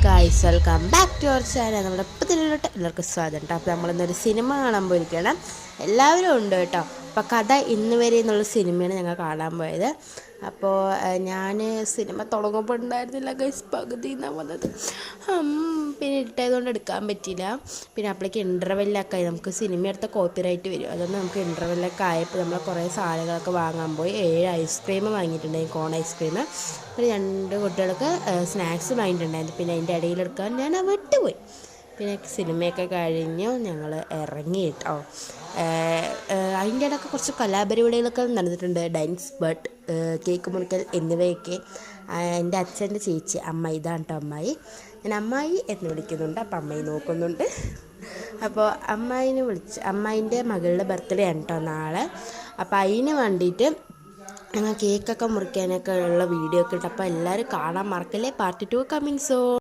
Guys, welcome back to our channel. നമ്മുടെ ഇപ്പത്തിലോട്ട് എല്ലാവർക്കും സ്വാഗതം കേട്ടോ. അപ്പോൾ നമ്മളിന്നൊരു സിനിമ കാണാൻ പോയിരിക്കണം. എല്ലാവരും ഉണ്ട് കേട്ടോ. അപ്പോൾ കഥ ഇന്ന് വരെ എന്നുള്ള സിനിമയാണ് ഞങ്ങൾ കാണാൻ പോയത്. അപ്പോൾ ഞാൻ സിനിമ തുടങ്ങുമ്പോൾ ഉണ്ടായിരുന്നില്ല ഗൈസ്, പകുതി നിന്നാണ് വന്നത്. പിന്നെ ഇട്ടായതുകൊണ്ട് എടുക്കാൻ പറ്റിയില്ല. പിന്നെ അപ്പോഴേക്ക് ഇൻ്റർവെല്ലൊക്കെ ആയി. നമുക്ക് സിനിമ എടുത്ത കോപ്പിറൈറ്റ് വരും. അതുകൊണ്ട് നമുക്ക് ഇൻ്റർവെല്ലൊക്കെ ആയപ്പോൾ നമ്മൾ കുറേ സാധനങ്ങളൊക്കെ വാങ്ങാൻ പോയി. 7 ഐസ്ക്രീം വാങ്ങിയിട്ടുണ്ടായി, കോൺ ഐസ്ക്രീം. പിന്നെ 2 കുട്ടികൾക്ക് സ്നാക്സ് വാങ്ങിയിട്ടുണ്ടായിരുന്നു. പിന്നെ അതിൻ്റെ ഇടയിലെടുക്കാൻ ഞാൻ വിട്ടുപോയി. പിന്നെ സിനിമയൊക്കെ കഴിഞ്ഞു ഞങ്ങൾ ഇറങ്ങി കേട്ടോ. അതിൻ്റെ ഇടയ്ക്ക് കുറച്ച് കലാപരിപാടികളൊക്കെ നടന്നിട്ടുണ്ട്. ഡാൻസ്, ബട്ട്, കേക്ക് മുറിക്കൽ എന്നിവയൊക്കെ. എൻ്റെ അച്ഛൻ്റെ ചേച്ചി അമ്മായി, ഇതാണ് കേട്ടോ അമ്മായി. ഞാൻ അമ്മായി എന്ന് വിളിക്കുന്നുണ്ട്. അപ്പം അമ്മായി നോക്കുന്നുണ്ട്. അപ്പോൾ അമ്മായിൻ്റെ മകളുടെ ബർത്ത്ഡേ ആണ് കേട്ടോ നാളെ. അപ്പോൾ അതിന് വേണ്ടിയിട്ട് ഞങ്ങൾ കേക്കൊക്കെ മുറിക്കാനൊക്കെ ഉള്ള വീഡിയോ ഒക്കെ ഇട്ട്. അപ്പോൾ എല്ലാവരും കാണാൻ മറക്കല്ലേ. Part 2 coming soon.